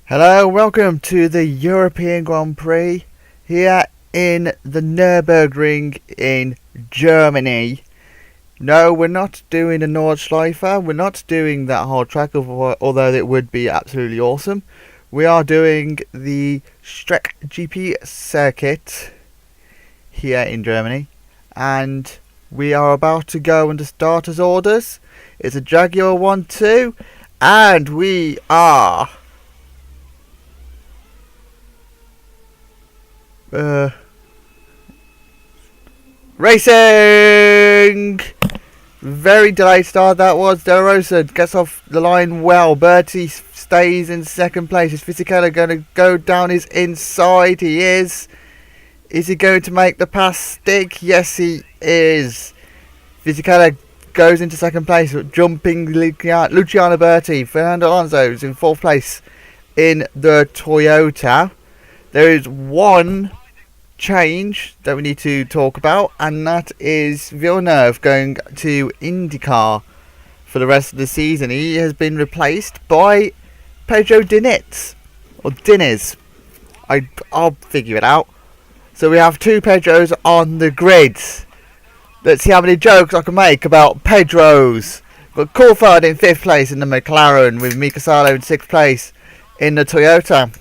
Hello, welcome to the European Grand Prix here in the Nurburgring in Germany. No, we're not doing a Nordschleife. We're not doing that hard track, although it would be absolutely awesome. We are doing the Streck GP circuit here in Germany, and we are about to go under starters orders. It's a Jaguar 1-2, and we are racing! Very delayed start that was. De La Rosa gets off the line well. Bertie stays in second place. Is Fisichella going to go down his inside? He is. Is he going to make the pass stick? Yes, he is. Fisichella goes into second place, jumping Luciano Berti. Fernando Alonso is in fourth place in the Toyota. There is one change that we need to talk about, and that is Villeneuve going to IndyCar for the rest of the season. He has been replaced by Pedro Diniz, or Diniz. I'll figure it out. So we have two Pedros on the grid. Let's see how many jokes I can make about Pedros. Got Coulthard in 5th place in the McLaren, with Mika Salo in 6th place in the Toyota.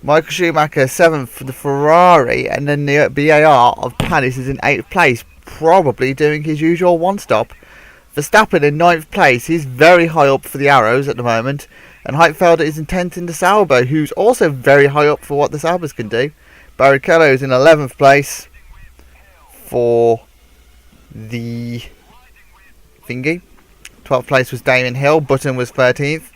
Michael Schumacher 7th for the Ferrari, and then the BAR of Panis is in 8th place, probably doing his usual one-stop. Verstappen in 9th place, he's very high up for the Arrows at the moment, and Heitfelder is in 10th in the Sauber, who's also very high up for what the Saubers can do. Barrichello is in 11th place for the thingy. 12th place was Damon Hill, Button was 13th.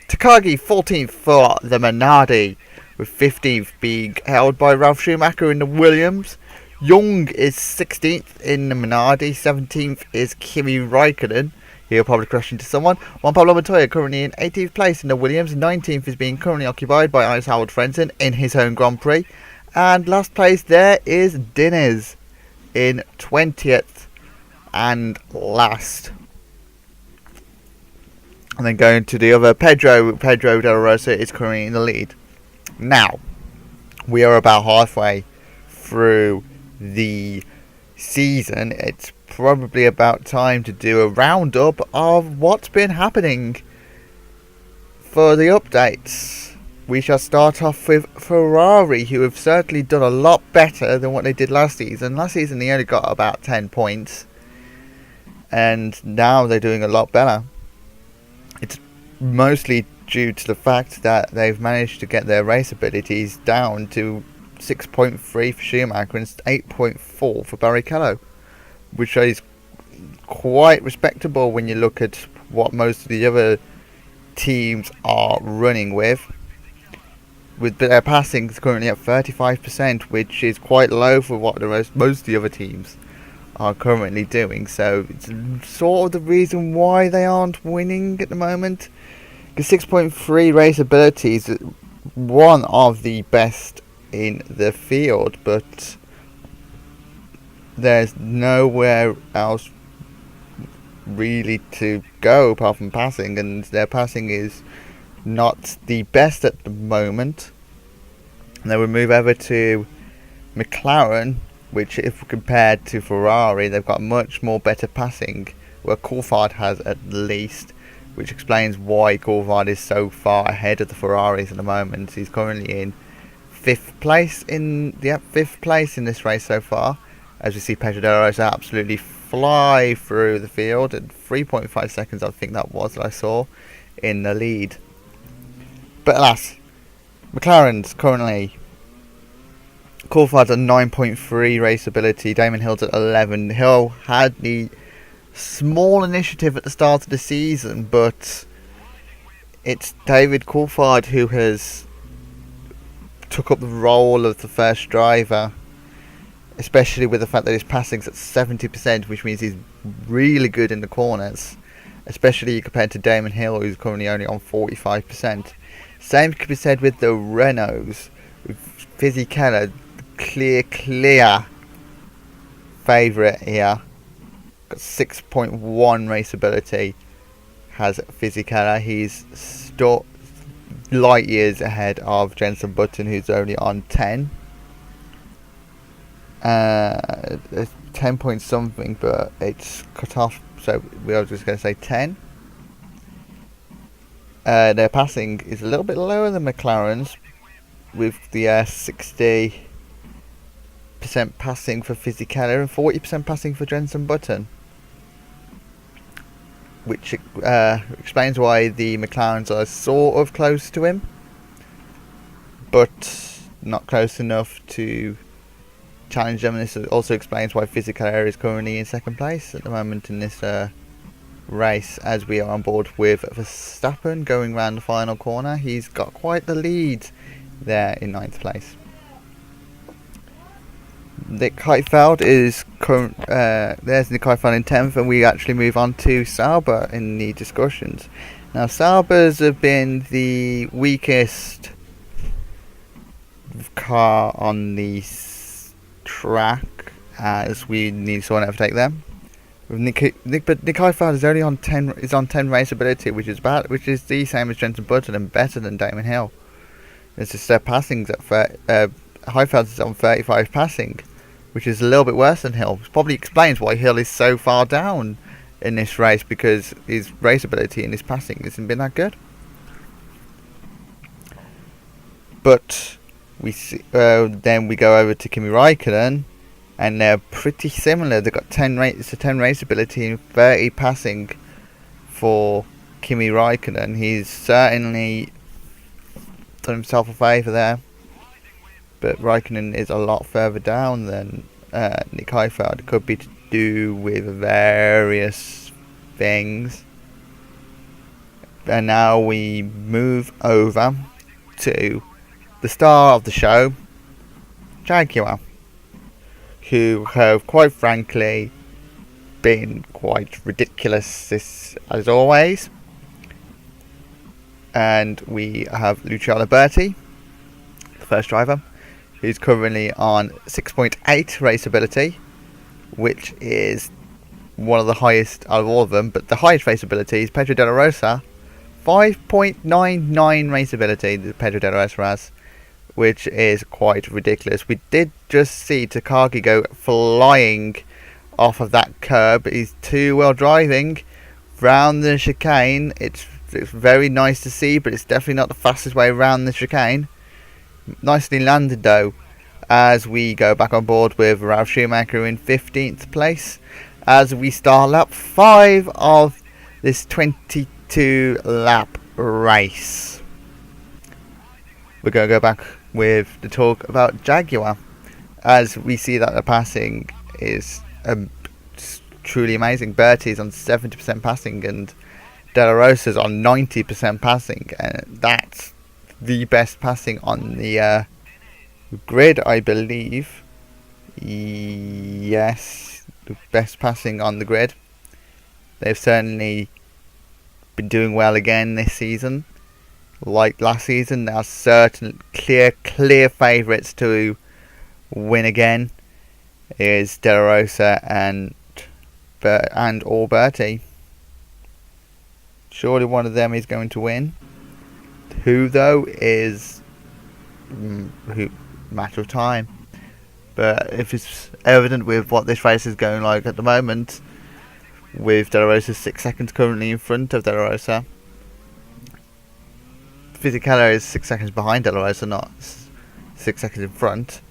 Takagi 14th for the Minardi, with 15th being held by Ralf Schumacher in the Williams. Young is 16th in the Minardi, 17th is Kimi Raikkonen. He'll probably crash into someone. Juan Pablo Montoya currently in 18th place in the Williams. 19th is being currently occupied by Alex Howard Frentzen in his own Grand Prix. And last place there is Diniz in 20th and last. And then going to the other, Pedro De La Rosa is currently in the lead. Now, we are about halfway through the season. It's probably about time to do a roundup of what's been happening for the updates. We shall start off with Ferrari, who have certainly done a lot better than what they did last season. Last season they only got about 10 points, and now they're doing a lot better. It's mostly due to the fact that they've managed to get their race abilities down to 6.3 for Schumacher and 8.4 for Barrichello, which is quite respectable when you look at what most of the other teams are running with their passing currently at 35%, which is quite low for what most of the other teams are currently doing. So it's sort of the reason why they aren't winning at the moment. Because 6.3 race ability is one of the best in the field, but there's nowhere else really to go apart from passing, and their passing is not the best at the moment. And then we move over to McLaren, which if compared to Ferrari, they've got much more better passing, where Coulthard has at least, which explains why Coulthard is so far ahead of the Ferraris at the moment. He's currently in 5th place in this race so far, as we see Pedro De La Rosa absolutely fly through the field at 3.5 seconds, I think that was, that I saw in the lead. But alas, McLaren's currently Coulthard's at 9.3 race ability, Damon Hill's at 11. Hill had the small initiative at the start of the season, but it's David Coulthard who has took up the role of the first driver, especially with the fact that his passing's at 70%, which means he's really good in the corners, especially compared to Damon Hill, who's currently only on 45%. Same could be said with the Renaults, with Fisichella, clear favourite here. Got 6.1 race ability, has Fisichella. He's light years ahead of Jenson Button, who's only on 10. It's 10 point something, but it's cut off, so we are just going to say 10. Their passing is a little bit lower than McLaren's, with the 60% passing for Fisichella and 40% passing for Jenson Button, which explains why the McLarens are sort of close to him, but not close enough to challenge them. And this also explains why Fisichella is currently in second place at the moment in this race, as we are on board with Verstappen going round the final corner. He's got quite the lead there in 9th place. Nick Heidfeld is there's Nick Heidfeld in 10th, and we actually move on to Sauber in the discussions. Now, Saubers have been the weakest car on the track, as we need someone to overtake them. But Nick Heidfeld is only on 10. Is on 10 raceability, which is the same as Jenson Button and better than Damon Hill. It's just their passings at Heidfeld is on 35 passing, which is a little bit worse than Hill. Which probably explains why Hill is so far down in this race, because his raceability and his passing hasn't been that good. But we see, then we go over to Kimi Raikkonen, and they're pretty similar. They've got 10 raceability and 30 passing for Kimi Raikkonen. He's certainly done himself a favour there, but Raikkonen is a lot further down than Nick Heidfeld. It could be to do with various things. And now we move over to the star of the show, Jaguar, who have quite frankly been quite ridiculous as always. And we have Luciano Berti, the first driver, who's currently on 6.8 raceability, which is one of the highest out of all of them. But the highest raceability is Pedro de la Rosa, 5.99 raceability that Pedro de la Rosa has, which is quite ridiculous. We did just see Takagi go flying off of that curb. He's two-wheel driving round the chicane. It's very nice to see, but it's definitely not the fastest way around the chicane. Nicely landed though, as we go back on board with Ralf Schumacher in 15th place, as we start lap 5 of this 22 lap race. We're going to go back with the talk about Jaguar, as we see that the passing is truly amazing. Bertie's on 70% passing and De La Rosa's on 90% passing, and that's the best passing on the grid, I believe. Yes, the best passing on the grid. They've certainly been doing well again this season. Like last season, they are certain clear favourites to win again. Is De La Rosa and or Bertie. Surely one of them is going to win. Who though is matter of time. But if it's evident with what this race is going like at the moment, with De La Rosa 6 seconds currently in front of De La Rosa, Fisichella is 6 seconds behind De La Rosa, not 6 seconds in front.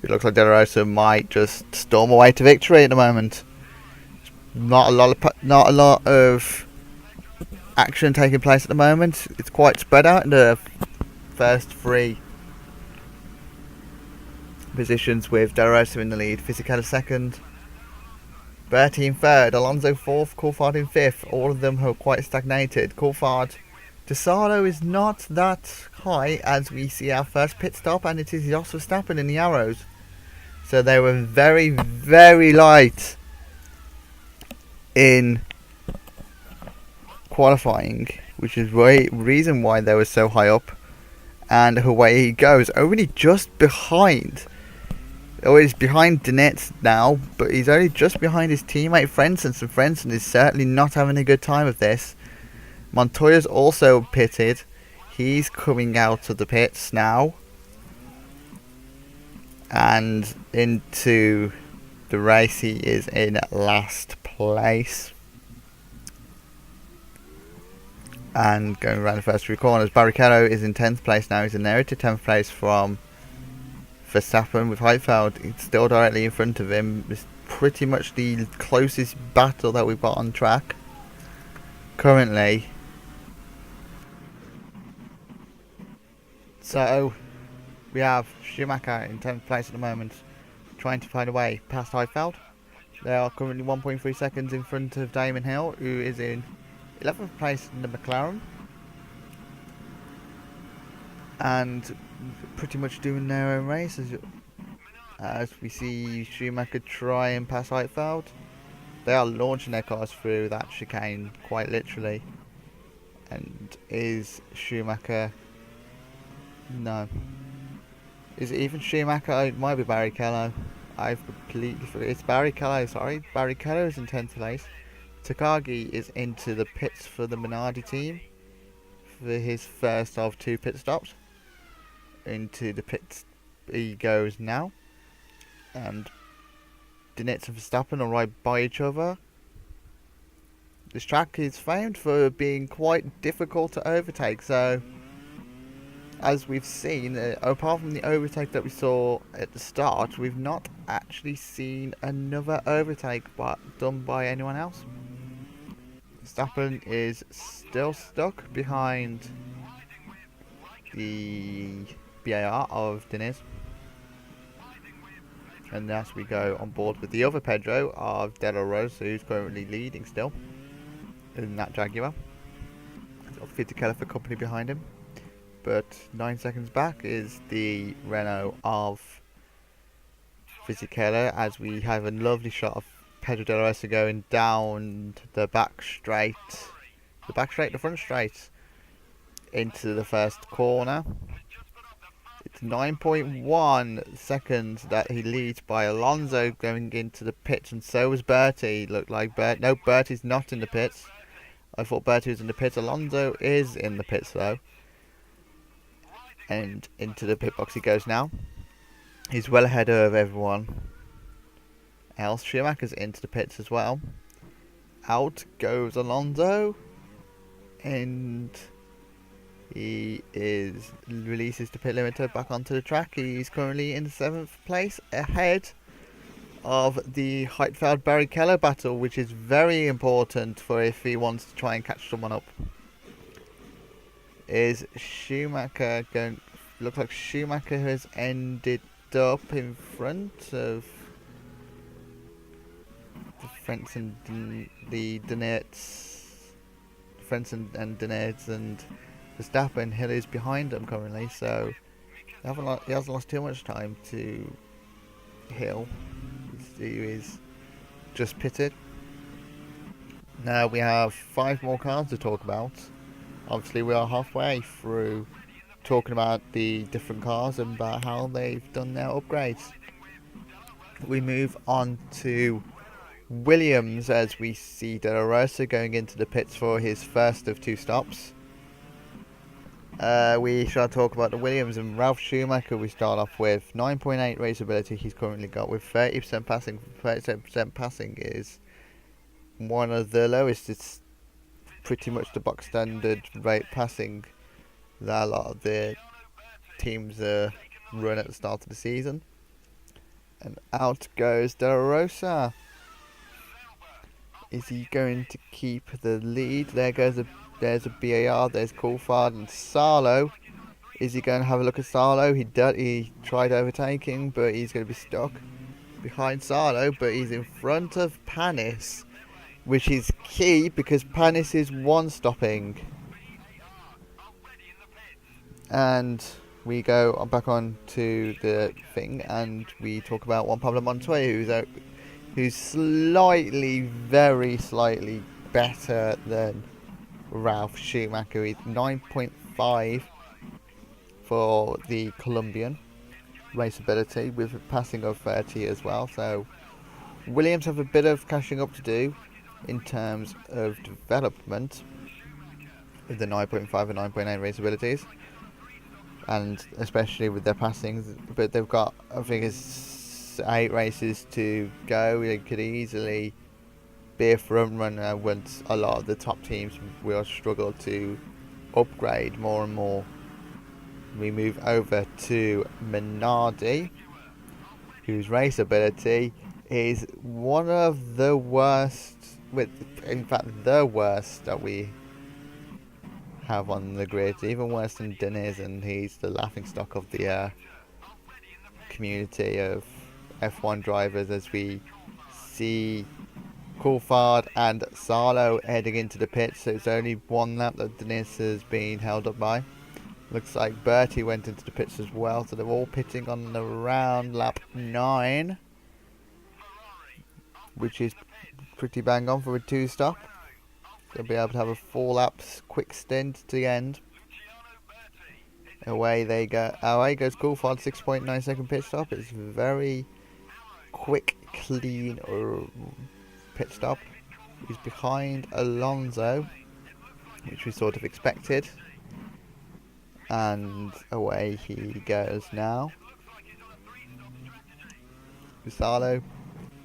It looks like De La Rosa might just storm away to victory at the moment. Not a lot of action taking place at the moment. It's quite spread out in the first 3 positions, with De La Rosa in the lead, Fisichella second, Bertie in third, Alonso fourth, Coulthard in fifth. All of them are quite stagnated. Coulthard to Sardo is not that high, as we see our first pit stop, and it is Jos Verstappen in the arrows. So they were very, very light in qualifying, which is the reason why they were so high up. And away he goes, only just behind. Oh, he's behind Dinette now, but he's only just behind his teammate Frentzen. So Frentzen is certainly not having a good time with this. Montoya's also pitted. He's coming out of the pits now and into the race. He is in last place and going around the first three corners. Barrichello is in 10th place now. He's inherited 10th place from Verstappen, with Heidfeld still directly in front of him. It's pretty much the closest battle that we've got on track currently. So we have Schumacher in 10th place at the moment, trying to find a way past Heidfeld. They are currently 1.3 seconds in front of Damon Hill, who is in 11th place in the McLaren, and pretty much doing their own race as we see Schumacher try and pass Heidfeld. They are launching their cars through that chicane quite literally. And is Schumacher... No. Is it even Schumacher? It might be Barrichello. I've completely forgot. It's Barrichello, sorry. Barrichello is in 10th place. Takagi is into the pits for the Minardi team for his first of 2 pit stops. Into the pits he goes now. And Dinitz and Verstappen are right by each other. This track is famed for being quite difficult to overtake, so as we've seen, apart from the overtake that we saw at the start, we've not actually seen another overtake done by anyone else. Verstappen is still stuck behind the BAR of Diniz. And as we go on board with the other Pedro of De La Rosa, who's currently leading still in that Jaguar. Fisichella for company behind him. But 9 seconds back is the Renault of Fisichella, as we have a lovely shot of Pedro De La Rosa going down the back straight, the front straight, into the first corner. It's 9.1 seconds that he leads by Alonso going into the pits, and so was Bertie. Looked like no, Bertie's not in the pits. I thought Bertie was in the pits. Alonso is in the pits though. And into the pit box he goes now. He's well ahead of everyone else. Schumacher's into the pits as well. Out goes Alonso. And he releases the pit limiter back onto the track. He's currently in 7th place, ahead of the Heidfeld-Barrichello battle, which is very important for if he wants to try and catch someone up. Is Schumacher going? Looks like Schumacher has ended up in front of the French and the Dinetz. French and Dinetz and Verstappen. Hill is behind him currently, so he hasn't lost too much time to Hill, who is just pitted. Now we have 5 more cars to talk about. Obviously we are halfway through talking about the different cars and about how they've done their upgrades. We move on to Williams as we see De La Rosa going into the pits for his first of 2 stops. We shall talk about the Williams and Ralf Schumacher. We start off with 9.8 raceability he's currently got with 30% passing. 30% passing is one of the lowest. It's pretty much the box standard rate passing that a lot of the teams run at the start of the season. And out goes De La Rosa. Is he going to keep the lead? There's a BAR, there's Coulthard and Sarlo. Is he going to have a look at Sarlo? He tried overtaking, but he's going to be stuck behind Sarlo, but he's in front of Panis, which is key because Panis is 1-stopping. And we go back on to the thing and we talk about Juan Pablo Montoya, who's very slightly better than Ralf Schumacher. He's 9.5 for the Colombian raceability with a passing of 30 as well. So Williams have a bit of catching up to do in terms of development. with the 9.5 and 9.8 race abilities, and especially with their passings. But they've got, I think it's 8 races to go. They could easily be a front runner once a lot of the top teams will struggle to upgrade more and more. We move over to Minardi, whose race ability is one of the worst, in fact the worst that we have on the grid, even worse than Deniz, and he's the laughingstock of the community of F1 drivers, as we see Coulthard and Sarlo heading into the pits. So it's only one lap that Deniz has been held up by. Looks like Bertie went into the pits as well, so they're all pitting on around lap 9, which is pretty bang on for a 2-stop. They'll be able to have a 4 laps quick stint to the end. Away they go. Away goes Coulthard, 6.9 second pit stop. It's very quick, clean pit stop. He's behind Alonso, which we sort of expected. And away he goes now. Busalo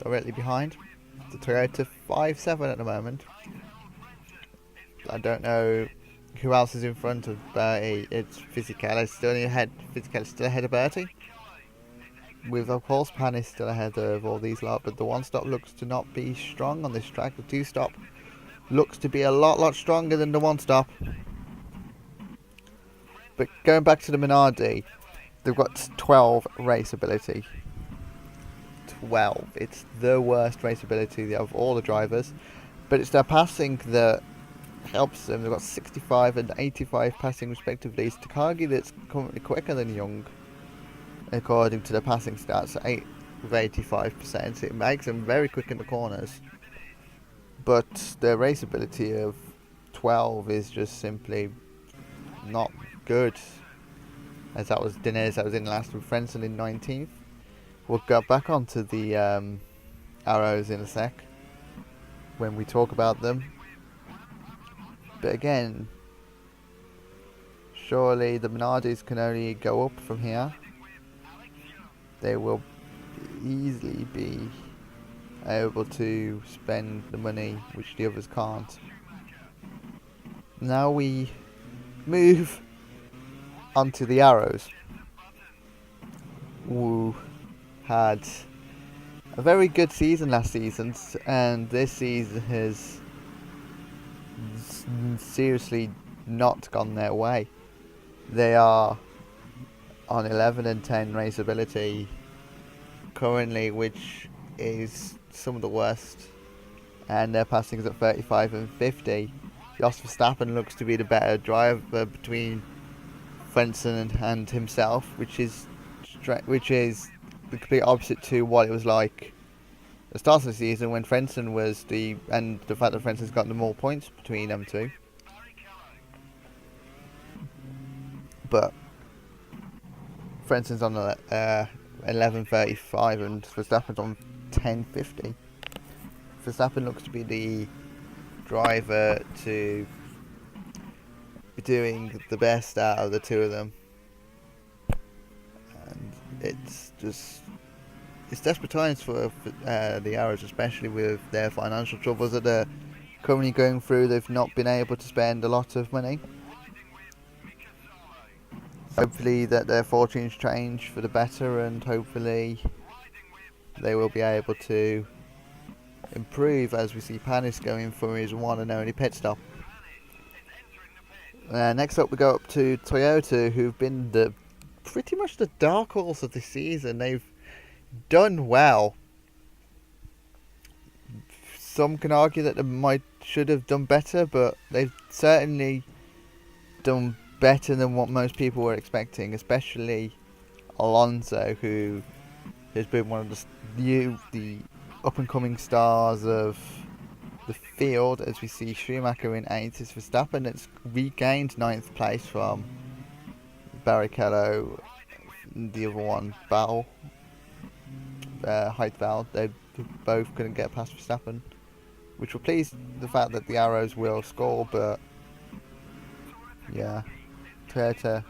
directly behind. The Toyota 5.7 at the moment. I don't know who else is in front of Bertie. It's Fisichella still ahead. Fisichella still ahead of Bertie. With of course Pan is still ahead of all these lot, but the 1-stop looks to not be strong on this track. The 2-stop looks to be a lot stronger than the 1-stop. But going back to the Minardi, they've got 12 race ability. 12. It's the worst race ability of all the drivers. But it's their passing that helps them. They've got 65 and 85 passing respectively. It's Takagi that's currently quicker than Young, according to the passing stats, 85%. It makes them very quick in the corners. But their race ability of 12 is just simply not good, as that was Deniz that was in last, with Frentzen in 19th. We'll go back onto the arrows in a sec when we talk about them. But again, surely the Minardis can only go up from here. They will easily be able to spend the money which the others can't. Now we move onto the arrows, who had a very good season last season, and this season has seriously not gone their way. They are on 11 and 10 race ability currently, which is some of the worst, and their passing is at 35 and 50. Jos Verstappen looks to be the better driver between Frentzen and himself, which is the complete opposite to what it was like at the start of the season, when Frentzen was and the fact that Frenzen's gotten more points between them two. But Frenzen's on 11.35 and Verstappen's on 10.50. Verstappen looks to be the driver to be doing the best out of the two of them, and it's desperate times for the Arrows, especially with their financial troubles that they're currently going through. They've not been able to spend a lot of money. Hopefully that their fortunes change for the better, and hopefully they will be able to improve, as we see Panis going for his one and only pit stop. Next up we go up to Toyota, who've been pretty much the dark horse of this season. They've done well. Some can argue that they should have done better, but they've certainly done better than what most people were expecting, especially Alonso, who has been one of the up-and-coming stars of the field, as we see Schumacher in 8th. It's Verstappen that's regained 9th place from Barrichello, the other one, Heidfeld. They both couldn't get past Verstappen, which will please the fact that the Arrows will score, but Yeah, Toyota.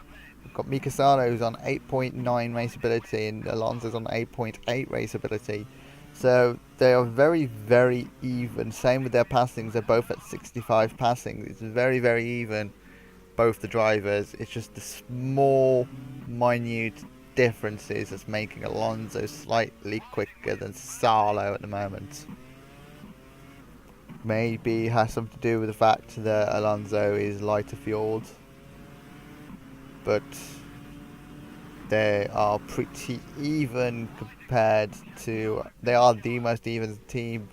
We've got Mika Sano, who's on 8.9 raceability, and Alonso's on 8.8 raceability. So they are very, very even. Same with their passings. They're both at 65 passings. It's very, very even. Both the drivers. It's just the small, minute differences that's making Alonso slightly quicker than Salo at the moment. Maybe it has something to do with the fact that Alonso is lighter fueled, but they are pretty even compared to. They are the most even team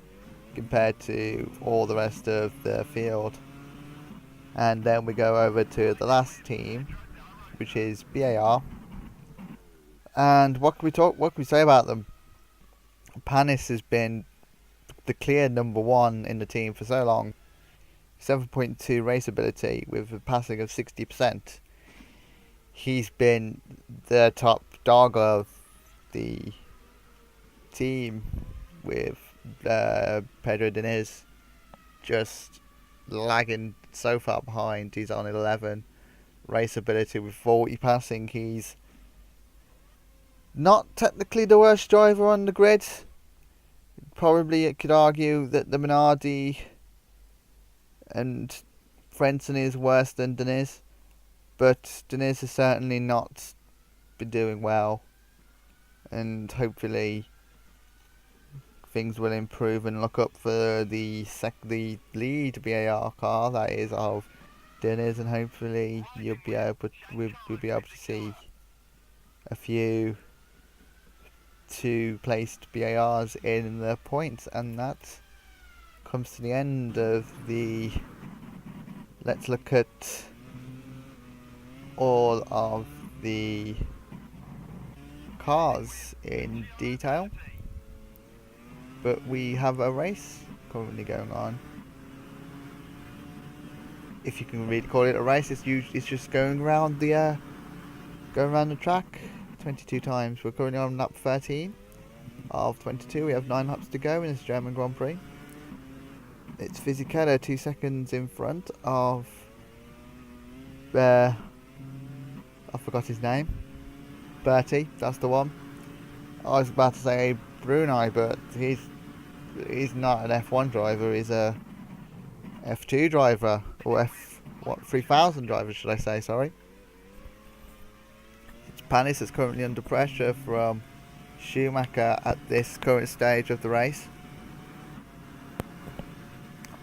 compared to all the rest of the field. And then we go over to the last team, which is BAR. And what can we talk? What can we say about them? Panis has been the clear number one in the team for so long. 7.2 raceability with a passing of 60%. He's been the top dog of the team with Pedro Diniz just lagging so far behind. He's on 11 raceability with 40 passing. He's not technically the worst driver on the grid. Probably it could argue that the Minardi and Frenson is worse than Diniz, but Diniz has certainly not been doing well, and hopefully things will improve and look up for the lead BAR car, that is, of Diniz, and hopefully we'll be able to see a few two placed BARs in the points. And that comes to the end of the. Let's look at all of the cars in detail. But we have a race currently going on. If you can really call it a race, it's just going around the track 22 times. We're currently on lap 13 of 22. We have 9 laps to go in this German Grand Prix. It's Fisichella 2 seconds in front of I forgot his name. Bertie, that's the one. I was about to say Brunei, but he's not an F1 driver. He's a F2 driver, or 3000 driver, should I say? Sorry. Panis is currently under pressure from Schumacher at this current stage of the race.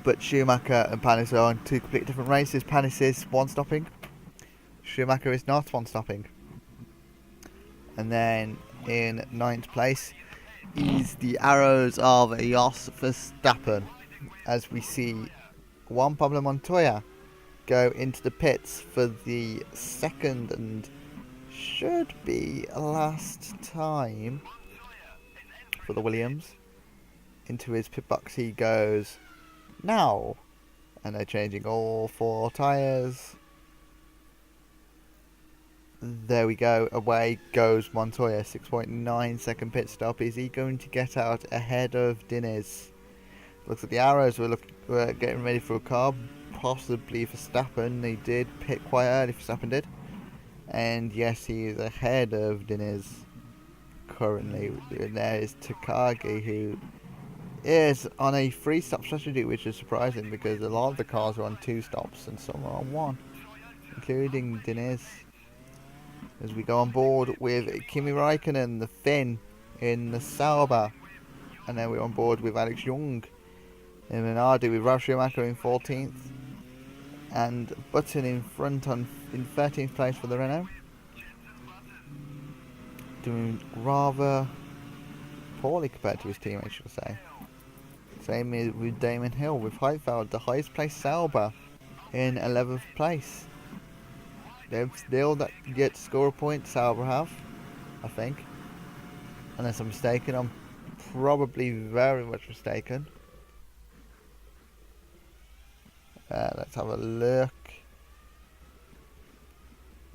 But Schumacher and Panis are on two completely different races. Panis is one-stopping. Schumacher is not one-stopping. And then in 9th place is the arrows of Jos Verstappen, as we see Juan Pablo Montoya go into the pits for the second and should be last time for the Williams. Into his pit box he goes now, and they're changing all 4 tyres. There we go, away goes Montoya. 6.9 second pit stop. Is he going to get out ahead of Diniz? Looks at the arrows, we're getting ready for a car, possibly for Verstappen. They did pit quite early, Verstappen did. And yes, he is ahead of Diniz currently. And there is Takagi, who is on a 3-stop strategy, which is surprising because a lot of the cars are on 2 stops and some are on 1, including Diniz. As we go on board with Kimi Raikkonen, the Finn, in the Sauber. And then we're on board with Alex Young in Minardi, with Ralf Schumacher in 14th. And Button in front in 13th place for the Renault. Doing rather poorly compared to his teammates, should I say. Same with Damon Hill, with Heidfeld, the highest placed Sauber, in 11th place. They've still that get to score a point, Sauber have, I think. Unless I'm mistaken, I'm probably very much mistaken. Let's have a look.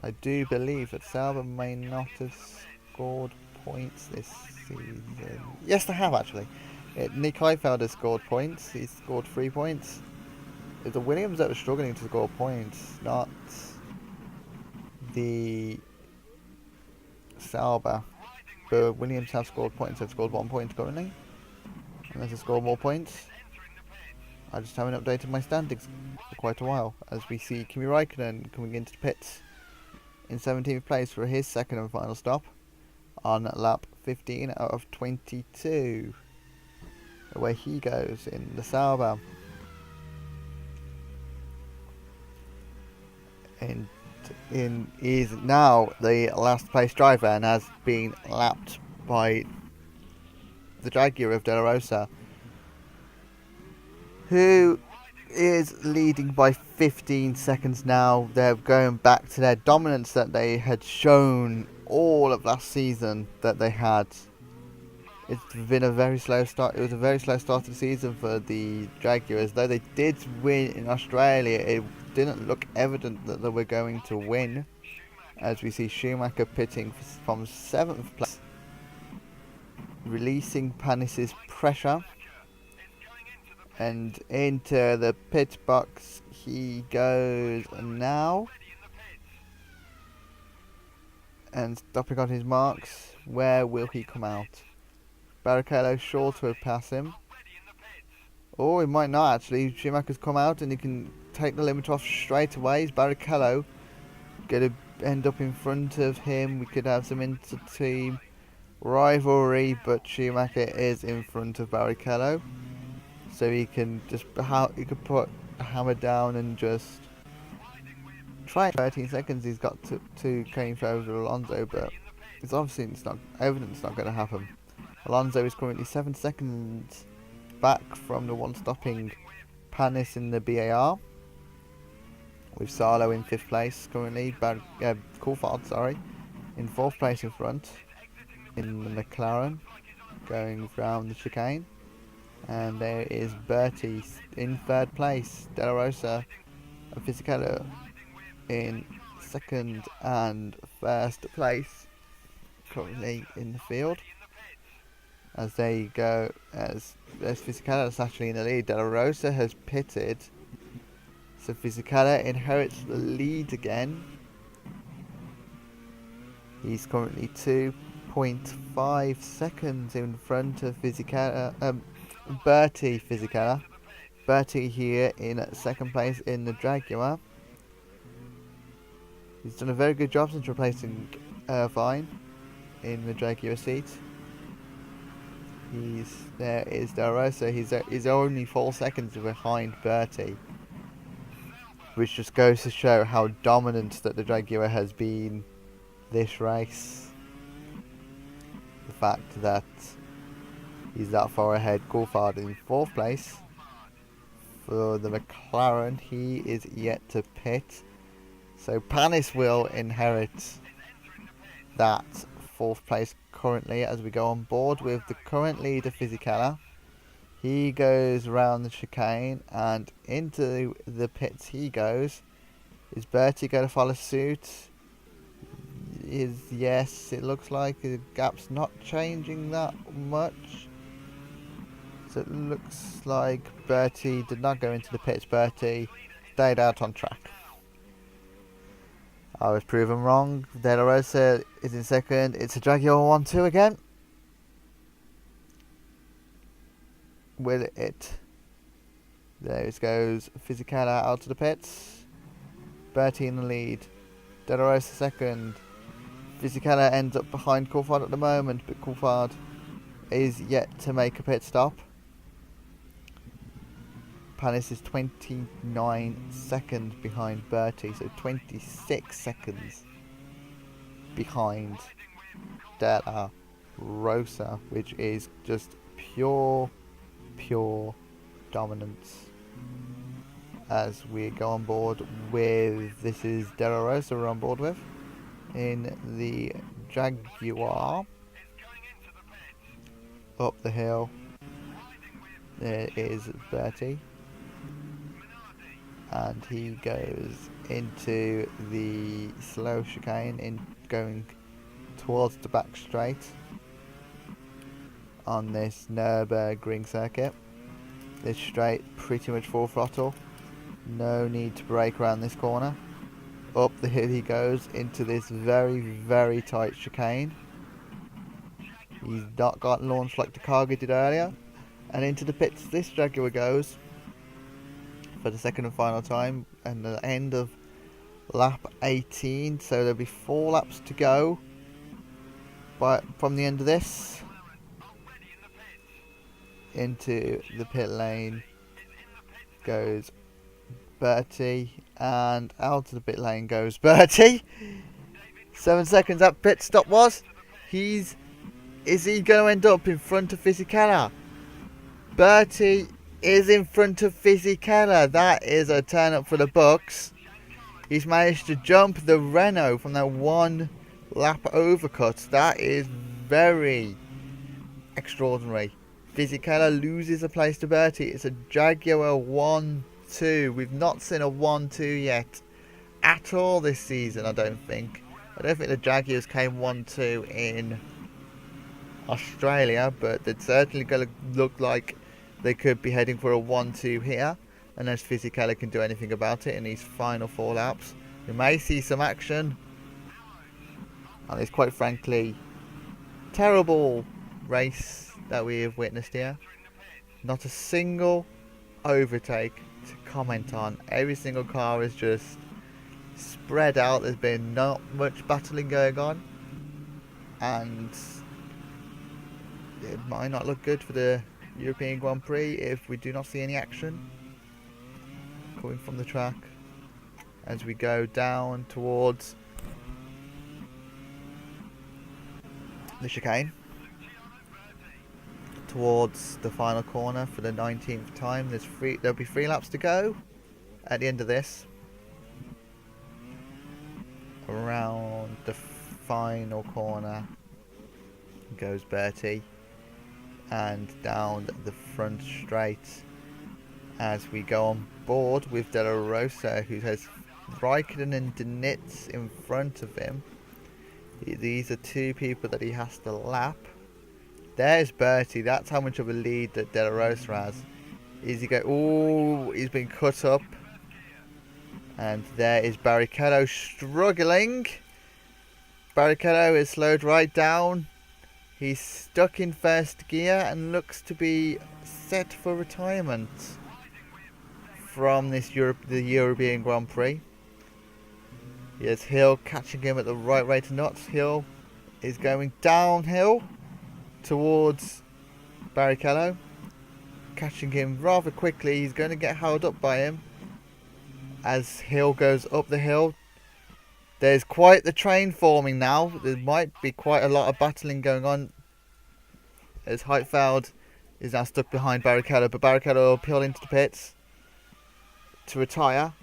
I do believe that Sauber may not have scored points this season. Yes, they have actually. Nick Heidfeld has scored points. He's scored 3 points. It's the Williams that were struggling to score points, not the Sauber. But Williams have scored points. They've scored 1 point currently. Unless they score more points. I just haven't updated my standings for quite a while. As we see Kimi Raikkonen coming into the pits in 17th place for his second and final stop on lap 15 out of 22. Away he goes in the Sauber. And is now the last place driver and has been lapped by the Jaguar of De La Rosa, who is leading by 15 seconds now. They're going back to their dominance that they had shown all of last season that they had. It's been a very slow start. It was a very slow start of the season for the Jaguars. Though they did win in Australia, it didn't look evident that they were going to win. As we see Schumacher pitting from 7th place, releasing Panis's pressure. And into the pit box he goes now. And stopping on his marks, where will he come out? Barrichello sure to pass him. Oh, he might not actually. Schumacher's come out and he can take the limit off straight away. Is Barrichello going to end up in front of him? We could have some inter-team rivalry, but Schumacher is in front of Barrichello. So he can just put a hammer down and just try. 13 seconds he's got to claim over Alonso, but it's obviously it's not going to happen. Alonso is currently 7 seconds back from the one stopping Panis in the BAR, with Salo in 5th place currently. Coulthard, in 4th place in front in the McLaren, going round the chicane. And there is Bertie in 3rd place. De La Rosa and Fisichella in 2nd and 1st place currently in the field. As they go, as Fisichella is actually in the lead. De La Rosa has pitted, so Fisichella inherits the lead again. He's currently 2.5 seconds in front of Bertie Fisichella. Bertie here in 2nd place in the Jaguar. He's done a very good job since replacing Irvine in the Jaguar seat. There is De La Rosa. He's only 4 seconds behind Bertie, which just goes to show how dominant that the Jaguar has been this race. The fact that he's that far ahead. Coulthard in 4th place for the McLaren. He is yet to pit, so Panis will inherit that 4th place currently as we go on board with the current leader Fisichella. He goes around the chicane and into the pits he goes. Is Bertie going to follow suit? Yes, it looks like the gap's not changing that much. So it looks like Bertie did not go into the pits. Bertie stayed out on track. I was proven wrong. De La Rosa is in 2nd. It's a Jaguar 1-2 again. Will it? There it goes. Fisichella out to the pits. Bertie in the lead. De La Rosa 2nd. Fisichella ends up behind Coulthard at the moment, but Coulthard is yet to make a pit stop. Panis is 29 seconds behind Bertie, so 26 seconds behind De La Rosa, which is just pure dominance. As we go on board with, this is De La Rosa we're on board with in the Jaguar. Up the hill there is Bertie, and he goes into the slow chicane, going towards the back straight on this Nurburgring circuit. This straight pretty much full throttle, no need to brake around this corner. Up the hill he goes into this very, very tight chicane. He's not got launched like the Cargo did earlier. And into the pits this Jaguar goes for the second and final time, and the end of lap 18. So there'll be 4 laps to go. But from the end of this, into the pit lane goes Bertie, and out of the pit lane goes Bertie. 7 seconds that pit stop was. Is he going to end up in front of Fisichella? Bertie is in front of Fisichella. That is a turn up for the books. He's managed to jump the Renault from that 1 lap overcut. That is very extraordinary. Fisichella loses a place to Bertie. It's a Jaguar 1-2. We've not seen a 1-2 yet at all this season, I don't think. I don't think the Jaguars came 1-2 in Australia, but they're certainly going to look like they could be heading for a 1-2 here, unless Fisichella can do anything about it in these final 4 laps. We may see some action on this, quite frankly, terrible race that we have witnessed here. Not a single overtake to comment on. Every single car is just spread out. There's been not much battling going on, and it might not look good for the European Grand Prix if we do not see any action coming from the track as we go down towards the chicane, towards the final corner for the 19th time. There'll be 3 laps to go at the end of this. Around the final corner goes Bertie, and down the front straight as we go on board with De La Rosa, who has Raikkonen and Denitz in front of him. These are 2 people that he has to lap. There's Bertie. That's how much of a lead that De La Rosa has. Oh, he's been cut up. And there is Barrichello struggling. Barrichello is slowed right down. He's stuck in first gear and looks to be set for retirement from the European Grand Prix. Here's Hill catching him at the right rate of knots. Hill is going downhill towards Barrichello, catching him rather quickly. He's going to get held up by him as Hill goes up the hill. There's quite the train forming now. There might be quite a lot of battling going on as Heitfeld is now stuck behind Barrichello, but Barrichello will peel into the pits to retire.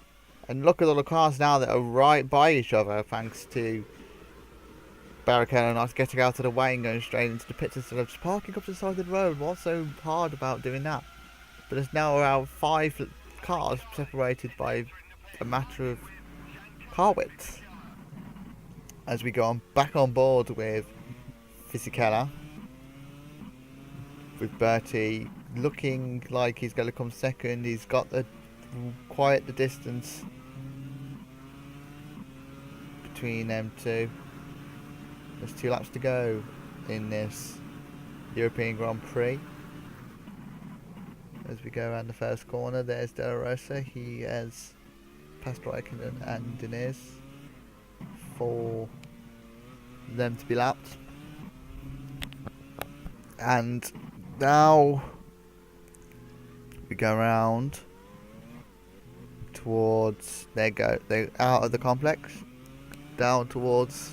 And look at all the cars now that are right by each other, thanks to Barrichello not getting out of the way and going straight into the pits instead of just parking up to the side of the road. What's so hard about doing that? But there's now around 5 cars separated by a matter of car width as we go on back on board with Fisichella, with Bertie looking like he's going to come second. He's got quite the distance between them 2. There's 2 laps to go in this European Grand Prix. As we go around the first corner, there's De La Rosa. He has passed Raikkonen and Diniz for them to be lapped. And now we go around towards, they're out of the complex, down towards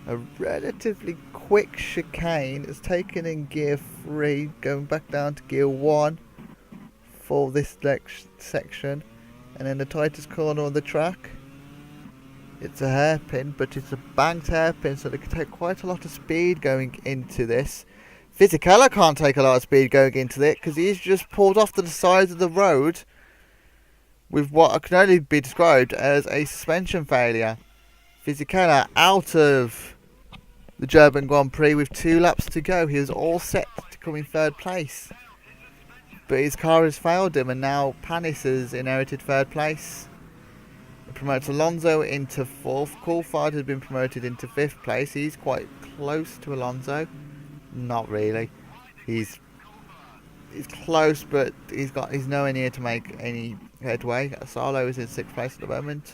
a relatively quick chicane. It's taken in gear 3, going back down to gear 1 for this next section, and in the tightest corner of the track, it's a hairpin, but it's a banked hairpin, so they can take quite a lot of speed going into this. Fisichella can't take a lot of speed going into it because he's just pulled off to the side of the road with what can only be described as a suspension failure. Fisichella out of the German Grand Prix with 2 laps to go. He was all set to come in 3rd place, but his car has failed him, and now Panis has inherited 3rd place. It promotes Alonso into 4th. Coulthard has been promoted into 5th place. He's quite close to Alonso. Not really. He's close, but he's nowhere near to make any headway. Salo is in 6th place at the moment,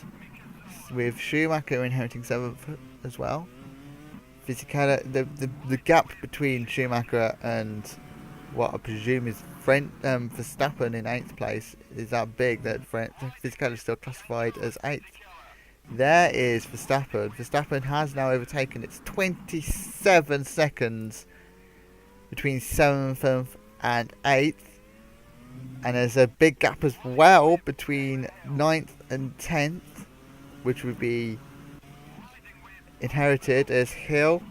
with Schumacher inheriting 7th as well. The gap between Schumacher and what I presume is Verstappen in 8th place is that big that Fisichella is still classified as 8th. There is Verstappen. Verstappen has now overtaken. It's 27 seconds between 7th and 8th. And there's a big gap as well between 9th and 10th, which would be inherited as Hill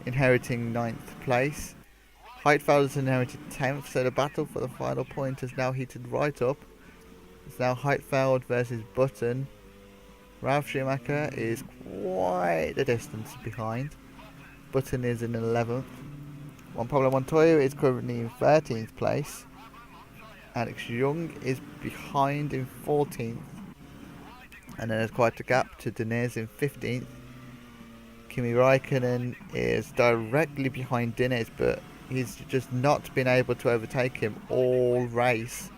inheriting 9th place. Heidfeld has inherited 10th, so the battle for the final point has now heated right up. It's now Heidfeld versus Button. Ralf Schumacher is quite a distance behind. Button is in 11th. Juan Pablo Montoya is currently in 13th place. Alex Young is behind in 14th. And then there's quite a gap to Diniz in 15th. Kimi Raikkonen is directly behind Diniz, but he's just not been able to overtake him all race.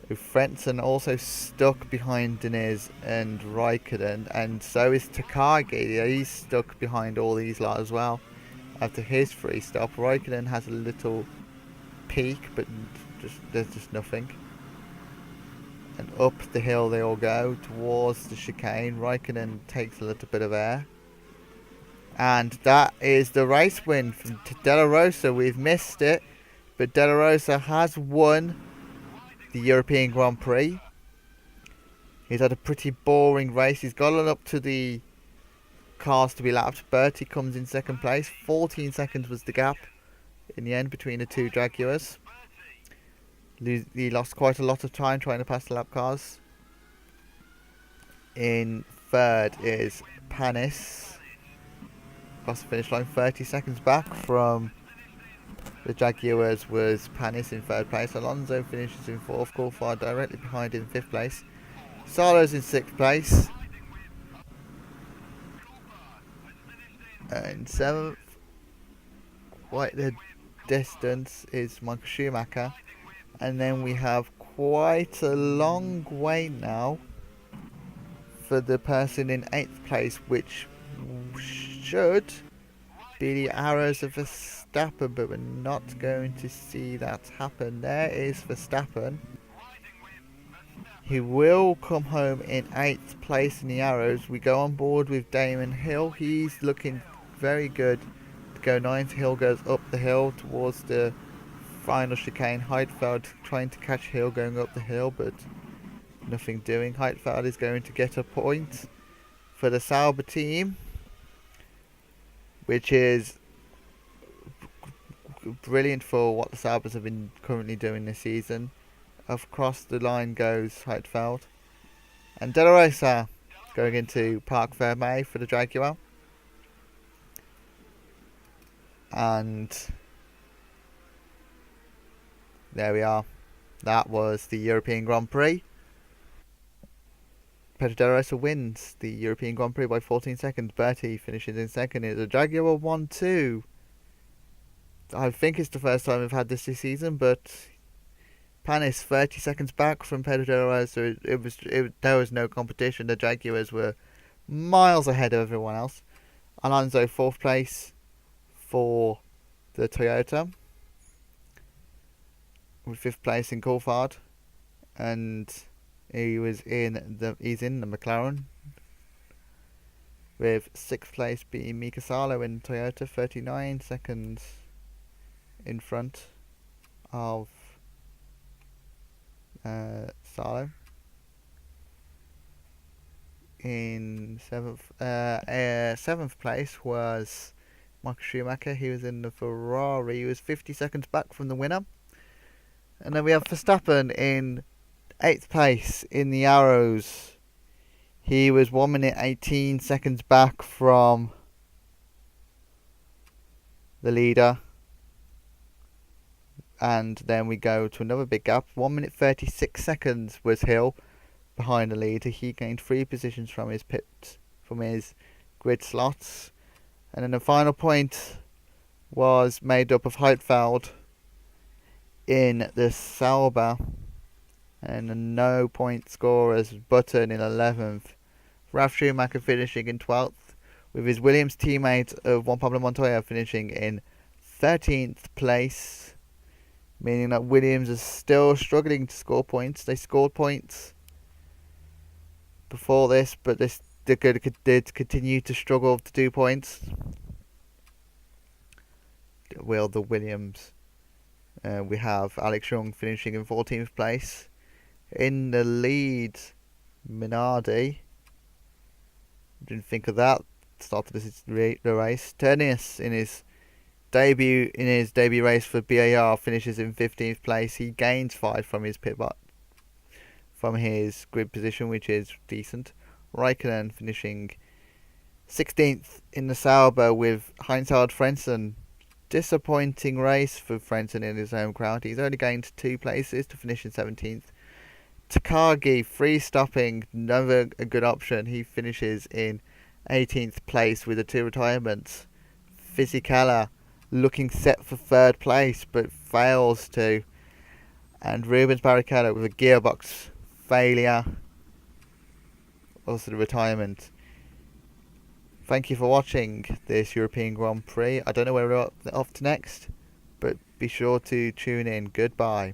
Frentzen also stuck behind Diniz and Raikkonen, and so is Takagi. He's stuck behind all these lot as well. After his free stop, Raikkonen has a little peak, but there's just nothing. And up the hill they all go towards the chicane. Raikkonen takes a little bit of air. And that is the race win from Della Rosa. We've missed it, but Della Rosa has won the European Grand Prix. He's had a pretty boring race. He's gotten up to the cars to be lapped. Bertie comes in 2nd place. 14 seconds was the gap in the end between the two Jaguars. He lost quite a lot of time trying to pass the lap cars. In 3rd is Panis. Across the finish line, 30 seconds back from the Jaguars was Panis in 3rd place. Alonso finishes in 4th. Coulthard directly behind in 5th place. Salo's in 6th place. And 7th, quite the distance, is Michael Schumacher. And then we have quite a long wait now for the person in 8th place, which should be the arrows of Verstappen, but we're not going to see that happen. There is Verstappen. He will come home in 8th place in the arrows. We go on board with Damon Hill. He's looking very good to go 9th. Hill goes up the hill towards the final chicane. Heidfeld trying to catch Hill going up the hill, but nothing doing. Heidfeld is going to get a point for the Sauber team, which is brilliant for what the Saubers have been currently doing this season. Across the line goes Heidfeld. And De La Rosa going into Parc Fermé for the Jaguar. And there we are. That was the European Grand Prix. Pedro De La Rosa wins the European Grand Prix by 14 seconds. Bertie finishes in 2nd. It's a Jaguar 1-2. I think it's the first time we've had this season, but Panis 30 seconds back from Pedro De La Rosa. There was no competition. The Jaguars were miles ahead of everyone else. Alonso 4th place for the Toyota, with 5th place in Coulthard, and he's in the McLaren, with 6th place being Mika Salo in Toyota, 39 seconds in front of Salo. In 7th place was Michael Schumacher. He was in the Ferrari. He was 50 seconds back from the winner. And then we have Verstappen in 8th place in the Arrows. He was 1 minute 18 seconds back from the leader. And then we go to another big gap. 1 minute 36 seconds was Hill. behind the leader. He gained 3 positions from his grid slots. And then the final point was made up of Heidfeld in the Sauber, and the no point scorers Button in 11th. Ralf Schumacher finishing in 12th, with his Williams teammate of Juan Pablo Montoya finishing in 13th place, meaning that Williams is still struggling to score points. They scored points before this, but they did continue to struggle to do points. Will the Williams? We have Alex Young finishing in 14th place. In the lead, Minardi. Didn't think of that. Started the race. Tenius in his debut race for BAR finishes in 15th place. He gains 5 from his from his grid position, which is decent. Raikkonen finishing 16th in the Sauber with Heinz-Harald Frentzen. Disappointing race for Frentzen in his home crowd. He's only gained 2 places to finish in 17th. Takagi free stopping, never a good option. He finishes in 18th place with the 2 retirements. Fisichella looking set for 3rd place but fails to. And Rubens Barrichello with a gearbox failure. Also the retirement. Thank you for watching this European Grand Prix. I don't know where we're off to next, but be sure to tune in. Goodbye.